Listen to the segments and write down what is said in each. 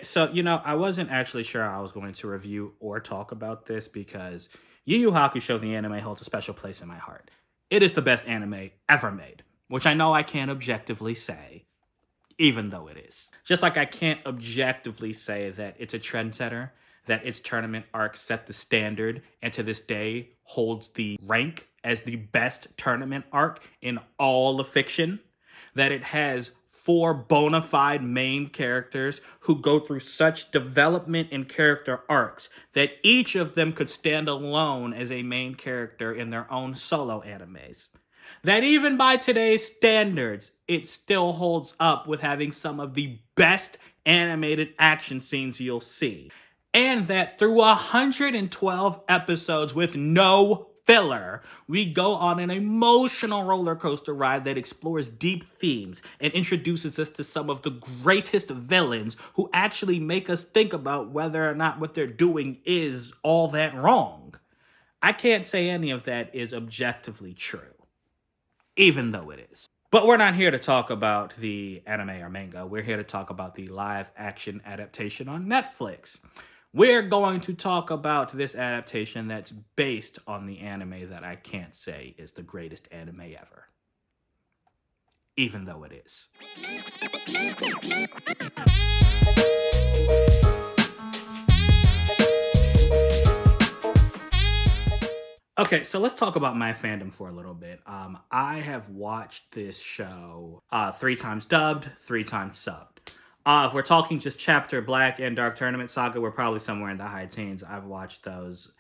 So, I wasn't actually sure I was going to review or talk about this because Yu Yu Hakusho, the anime, holds a special place in my heart. It is the best anime ever made, which I know I can't objectively say, even though it is. Just like I can't objectively say that it's a trendsetter, that its tournament arc set the standard, and to this day holds the rank as the best tournament arc in all of fiction, that it has four bona fide main characters who go through such development and character arcs that each of them could stand alone as a main character in their own solo animes. That even by today's standards, it still holds up with having some of the best animated action scenes you'll see. And that through 112 episodes with no filler, we go on an emotional roller coaster ride that explores deep themes and introduces us to some of the greatest villains who actually make us think about whether or not what they're doing is all that wrong. I can't say any of that is objectively true, even though it is. But we're not here to talk about the anime or manga. We're here to talk about the live action adaptation on Netflix. We're going to talk about this adaptation that's based on the anime that I can't say is the greatest anime ever, even though it is. Okay, so let's talk about my fandom for a little bit. I have watched this show 3 times dubbed, 3 times subbed. If we're talking just chapter Black and Dark Tournament Saga, we're probably somewhere in the high teens. I've watched those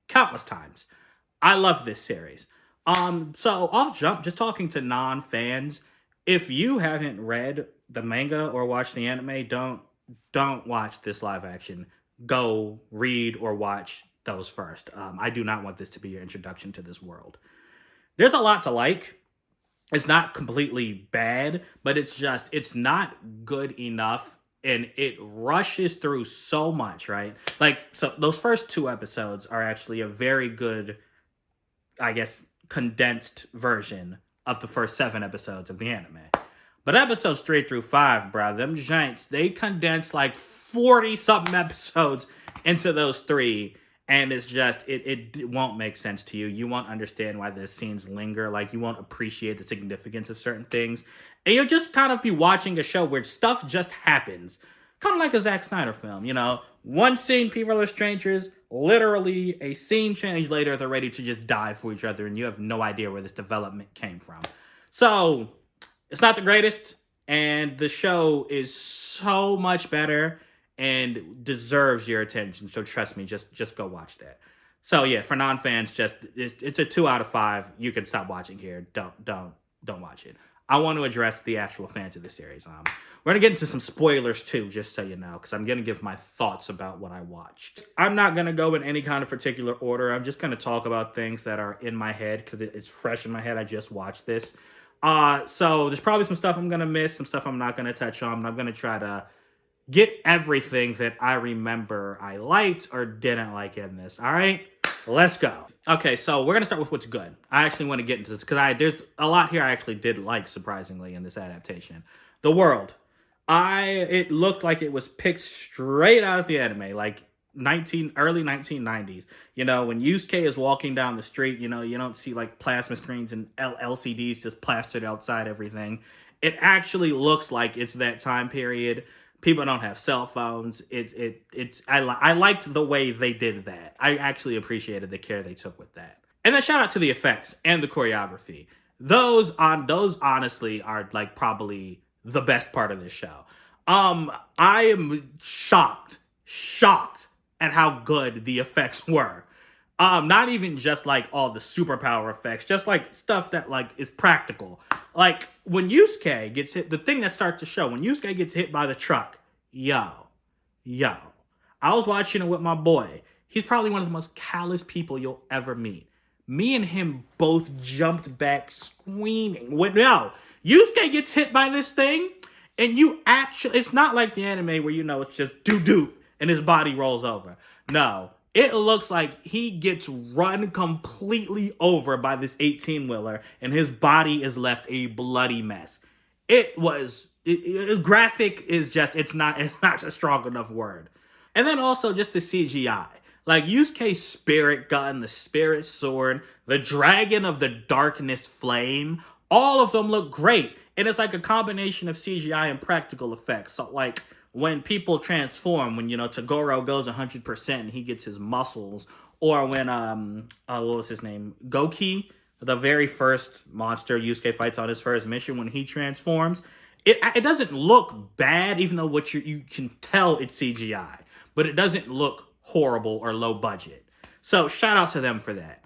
countless times. I love this series. So off jump, just talking to non-fans, if you haven't read the manga or watched the anime, don't watch this live action. Go read or watch those first. I do not want this to be your introduction to this world. There's a lot to like. It's not completely bad, but it's not good enough, and it rushes through so much, right? Like, so those first 2 episodes are actually a very good, I guess, condensed version of the first 7 episodes of the anime. But episodes 3 through 5, bro, them giants, they condense like 40 something episodes into those three. And it's just, it won't make sense to you. You won't understand why the scenes linger. Like, you won't appreciate the significance of certain things. And you'll just kind of be watching a show where stuff just happens. Kind of like a Zack Snyder film, One scene, people are strangers. Literally, a scene change later, they're ready to just die for each other. And you have no idea where this development came from. So, it's not the greatest. And the show is so much better and deserves your attention. So trust me, just go watch that. So yeah, for non-fans, it's a 2 out of 5. You can stop watching here. Don't watch it. I want to address the actual fans of the series. We're gonna get into some spoilers too, just so you know, because I'm gonna give my thoughts about what I watched. I'm not gonna go in any kind of particular order. I'm just gonna talk about things that are in my head because it's fresh in my head. I just watched this. So there's probably some stuff I'm gonna miss, some stuff I'm not gonna touch on. I'm gonna try to get everything that I remember I liked or didn't like in this. All right, let's go. Okay, so we're going to start with what's good. I actually want to get into this because there's a lot here I actually did like, surprisingly, in this adaptation. The world. It looked like it was picked straight out of the anime, like early 1990s. When Yusuke is walking down the street, you don't see like plasma screens and LCDs just plastered outside everything. It actually looks like it's that time period. People don't have cell phones. I liked the way they did that. I actually appreciated the care they took with that. And then shout out to the effects and the choreography. Those honestly are like probably the best part of this show. I am shocked at how good the effects were. Not even just like all the superpower effects, just like stuff that like is practical. Like when Yusuke gets hit, the thing that starts to show when Yusuke gets hit by the truck, yo. I was watching it with my boy. He's probably one of the most callous people you'll ever meet. Me and him both jumped back screaming. Yusuke gets hit by this thing, and it's not like the anime where it's just doo-doo and his body rolls over. No. It looks like he gets run completely over by this 18-wheeler, and his body is left a bloody mess. It was graphic is just it's not a strong enough word. And then also just the CGI. Like Yusuke's spirit gun, the spirit sword, the dragon of the darkness flame, all of them look great. And it's like a combination of CGI and practical effects. So like when people transform, when Tagoro goes 100% and he gets his muscles, or when what was his name? Goki, the very first monster Yusuke fights on his first mission, when he transforms, it doesn't look bad, even though what you can tell it's CGI, but it doesn't look horrible or low budget. So shout out to them for that.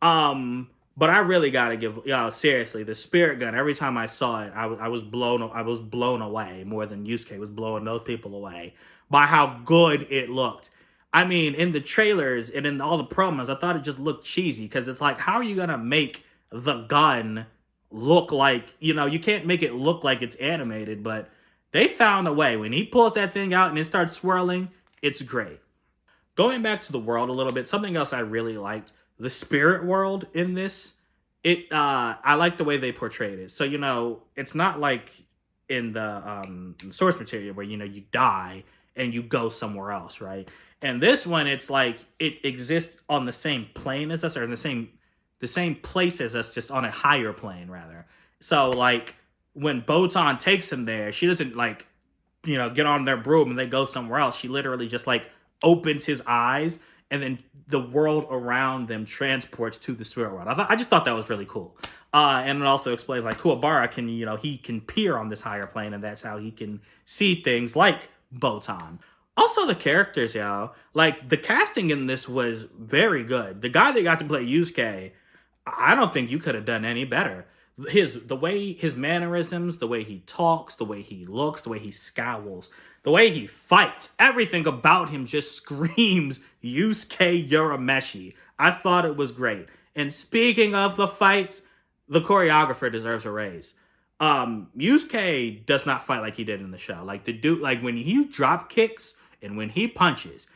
But I really gotta give y'all seriously the spirit gun. Every time I saw it, I was blown away more than Yusuke was blowing those people away by how good it looked. I mean, in the trailers and in all the promos, I thought it just looked cheesy because it's like, how are you gonna make the gun look like, you can't make it look like it's animated, but they found a way. When he pulls that thing out and it starts swirling, it's great. Going back to the world a little bit, something else I really liked, the spirit world in this. I like the way they portrayed it. So, it's not like in the source material where you die and you go somewhere else, right? And this one, it's like it exists on the same plane as us, or in the same place as us, just on a higher plane rather. So like when Botan takes him there, she doesn't like get on their broom and they go somewhere else. She literally just like opens his eyes, and then the world around them transports to the spirit world. I just thought that was really cool. And it also explains like Kuwabara can, he can peer on this higher plane, and that's how he can see things like Botan. Also, the characters, y'all. Like, the casting in this was very good. The guy that got to play Yusuke, I don't think you could have done any better. The way his mannerisms, the way he talks, the way he looks, the way he scowls, the way he fights, everything about him just screams Yusuke Urameshi. I thought it was great. And speaking of the fights, the choreographer deserves a raise. Yusuke does not fight like he did in the show. Like the dude, like when he drop kicks and when he punches,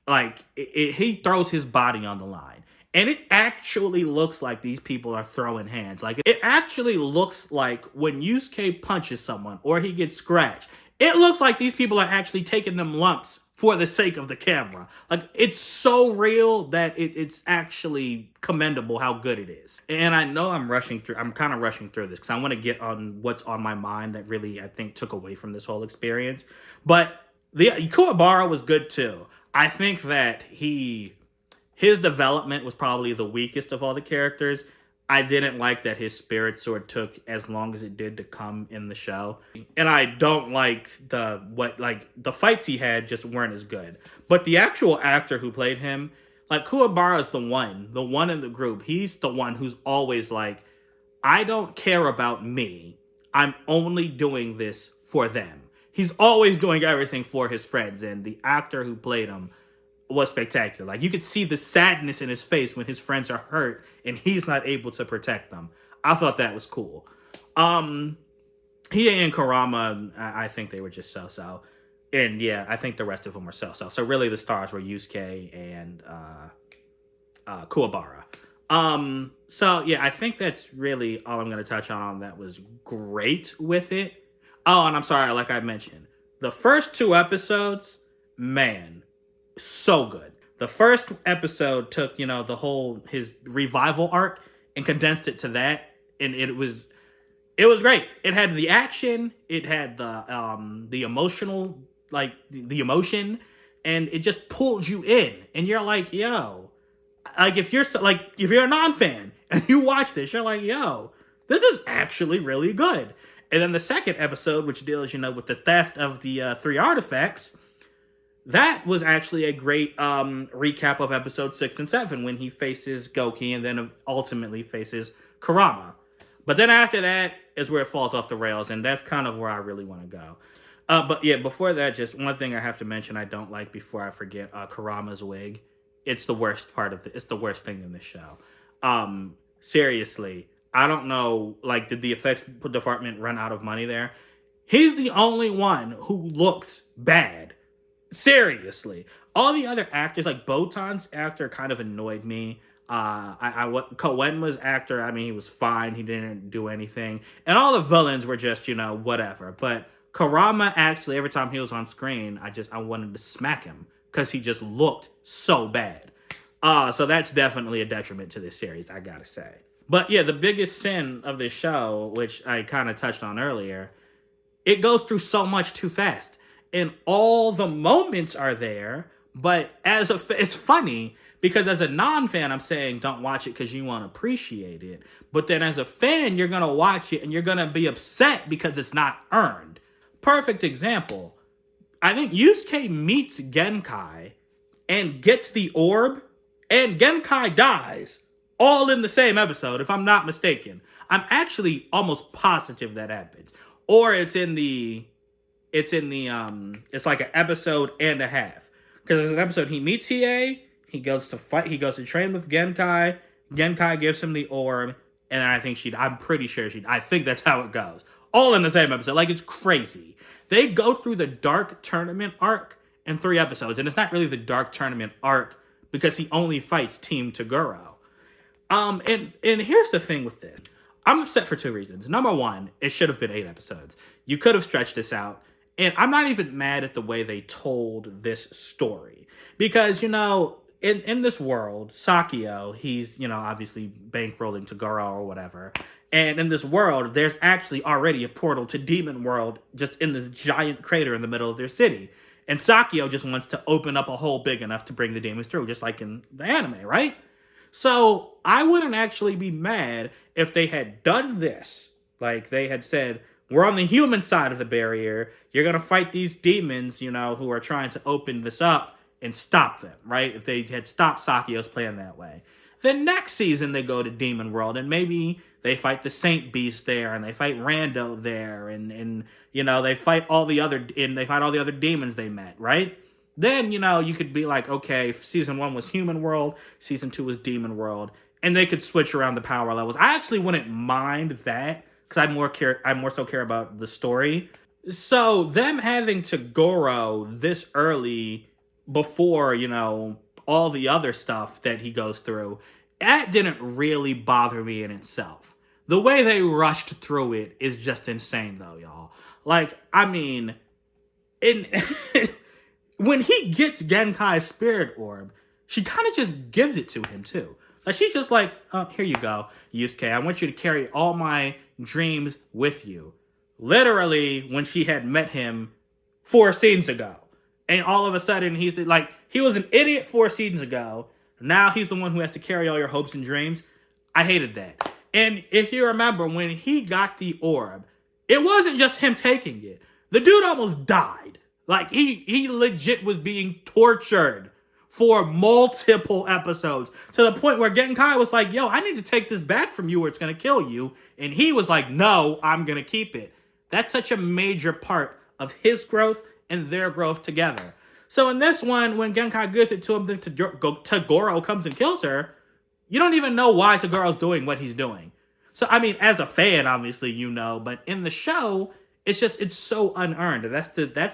like he throws his body on the line. And it actually looks like these people are throwing hands. Like, it actually looks like when Yusuke punches someone or he gets scratched, it looks like these people are actually taking them lumps for the sake of the camera. Like, it's so real that it's actually commendable how good it is. And I know I'm kind of rushing through this because I want to get on what's on my mind that really, I think, took away from this whole experience. But the Kuwabara was good too. I think that his development was probably the weakest of all the characters. I didn't like that his spirit sword took as long as it did to come in the show. And I don't like the fights he had just weren't as good. But the actual actor who played him, like Kuwabara is the one in the group. He's the one who's always like, I don't care about me. I'm only doing this for them. He's always doing everything for his friends. And the actor who played him was spectacular. Like, you could see the sadness in his face when his friends are hurt and he's not able to protect them. I thought that was cool. Hiei and Kurama, I think they were just so-so. And yeah, I think the rest of them were so-so. So really the stars were Yusuke and Kuwabara. So yeah, I think that's really all I'm going to touch on that was great with it. Oh, and I'm sorry, like I mentioned, the first 2 episodes, man, so good. The first episode took, the whole his revival arc and condensed it to that, and it was great. It had the action, it had the emotional, like the emotion, and it just pulled you in. And you're like, yo, like if you're a non-fan and you watch this, you're like, yo, this is actually really good. And then the second episode, which deals, with the theft of the 3 artifacts, that was actually a great recap of episode 6 and 7 when he faces Goki and then ultimately faces Kurama. But then after that is where it falls off the rails, and that's kind of where I really want to go. But yeah, before that, just one thing I have to mention I don't like before I forget, Kurama's wig. It's the worst it's the worst thing in this show. Seriously, I don't know, like, did the effects department run out of money there? He's the only one who looks bad. Seriously. All the other actors, like Botan's actor kind of annoyed me. Koenma's actor, I mean, he was fine. He didn't do anything. And all the villains were just, whatever. But Kurama, actually, every time he was on screen, I wanted to smack him because he just looked so bad. So that's definitely a detriment to this series, I gotta say. But yeah, the biggest sin of this show, which I kind of touched on earlier, it goes through so much too fast. And all the moments are there, but it's funny because as a non-fan, I'm saying don't watch it because you won't appreciate it. But then as a fan, you're going to watch it and you're going to be upset because it's not earned. Perfect example. I think Yusuke meets Genkai and gets the orb, and Genkai dies all in the same episode, if I'm not mistaken. I'm actually almost positive that happens. Or it's like an episode and a half. Because there's an episode he meets Hiei, he goes to fight, he goes to train with Genkai, Genkai gives him the orb, and I'm pretty sure I think that's how it goes. All in the same episode. Like, it's crazy. They go through the Dark Tournament arc in 3 episodes, and it's not really the Dark Tournament arc because he only fights Team Toguro. And here's the thing with this. I'm upset for 2 reasons. Number 1, it should have been 8 episodes. You could have stretched this out. And I'm not even mad at the way they told this story. Because, in this world, Sakio, he's, obviously bankrolling Toguro or whatever. And in this world, there's actually already a portal to Demon World just in this giant crater in the middle of their city. And Sakio just wants to open up a hole big enough to bring the demons through, just like in the anime, right? So I wouldn't actually be mad if they had done this. Like they had said, we're on the human side of the barrier. You're going to fight these demons, who are trying to open this up and stop them, right? If they had stopped Sakio's plan that way. Then next season they go to Demon World and maybe they fight the Saint Beast there and they fight Rando there and they fight all the other demons they met, right? Then, you could be like, okay, season 1 was Human World, season 2 was Demon World, and they could switch around the power levels. I actually wouldn't mind that, because I more so care about the story. So, them having Toguro this early before, all the other stuff that he goes through, that didn't really bother me in itself. The way they rushed through it is just insane, though, y'all. Like, I mean, when he gets Genkai's spirit orb, she kind of just gives it to him, too. Like, she's just like, oh, here you go, Yusuke. I want you to carry all my dreams with you. Literally, when she had met him 4 seasons ago. And all of a sudden, he's like, he was an idiot 4 seasons ago. Now he's the one who has to carry all your hopes and dreams. I hated that. And if you remember, when he got the orb, it wasn't just him taking it. The dude almost died. Like, he legit was being tortured for multiple episodes. To the point where Genkai was like, yo, I need to take this back from you or it's going to kill you. And he was like, no, I'm going to keep it. That's such a major part of his growth and their growth together. So in this one, when Genkai gives it to him, then Toguro comes and kills her. You don't even know why Togoro's doing what he's doing. So, I mean, as a fan, obviously, but in the show, it's so unearned. That's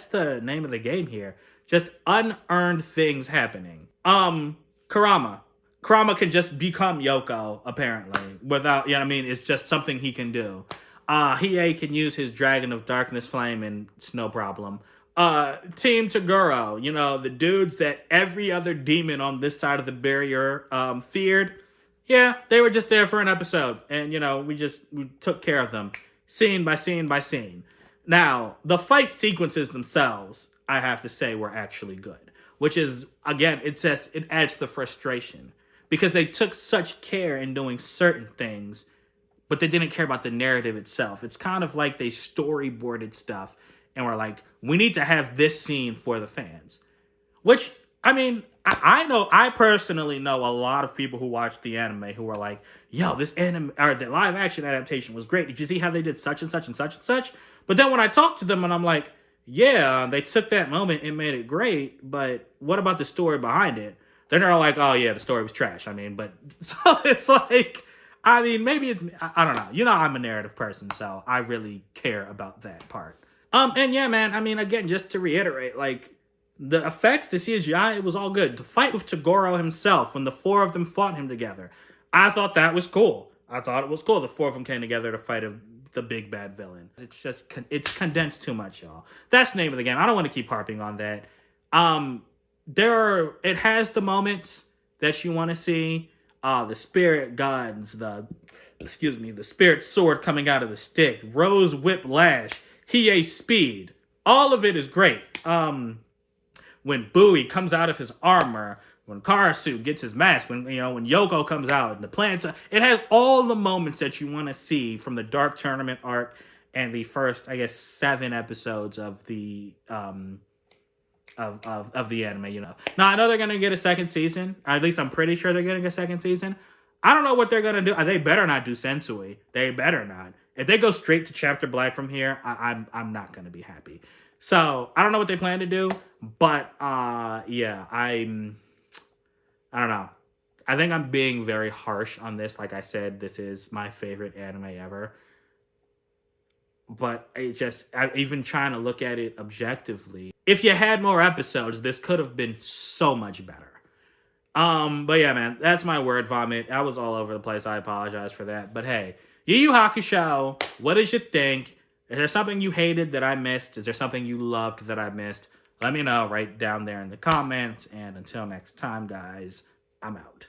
the name of the game here. Just unearned things happening. Kurama can just become Yoko, apparently, without, it's just something he can do. Hiei can use his Dragon of Darkness Flame and it's no problem. Team Toguro, the dudes that every other demon on this side of the barrier, feared. Yeah, they were just there for an episode and, we took care of them scene by scene by scene. Now, the fight sequences themselves, I have to say, were actually good. Which is, again, it adds the frustration. Because they took such care in doing certain things, but they didn't care about the narrative itself. It's kind of like they storyboarded stuff and were like, we need to have this scene for the fans. Which, I mean, I personally know a lot of people who watch the anime who are like, yo, the live action adaptation was great. Did you see how they did such and such and such and such? But then when I talk to them and I'm like, yeah, they took that moment and made it great, but what about the story behind it? Then they're all like, oh yeah, the story was trash. So it's like, maybe it's, I don't know. I'm a narrative person, so I really care about that part. And yeah, man, again, just to reiterate, like, The effects, the CGI, it was all good. The fight with Toguro himself, when the four of them fought him together, I thought that was cool. I thought it was cool. The four of them came together to fight the big bad villain. It's just it's condensed too much, y'all. That's the name of the game. I don't want to keep harping on that. It has the moments that you want to see. The spirit guns, the spirit sword coming out of the stick, Rose Whiplash, Hiei Speed. All of it is great. When Bowie comes out of his armor, when Karasu gets his mask, when Yoko comes out and the planets, it has all the moments that you want to see from the Dark Tournament arc and the first, I guess, 7 episodes of the of the anime. Now I know they're gonna get a second season. At least I'm pretty sure they're getting a second season. I don't know what they're gonna do. They better not do Sensui. They better not. If they go straight to Chapter Black from here, I'm not gonna be happy. So I don't know what they plan to do, but yeah, I don't know. I think I'm being very harsh on this. Like I said, this is my favorite anime ever. But even trying to look at it objectively, if you had more episodes, this could have been so much better. But yeah, man, that's my word vomit. I was all over the place. I apologize for that. But hey, Yu Yu Hakusho, what did you think? Is there something you hated that I missed? Is there something you loved that I missed? Let me know right down there in the comments. And until next time, guys, I'm out.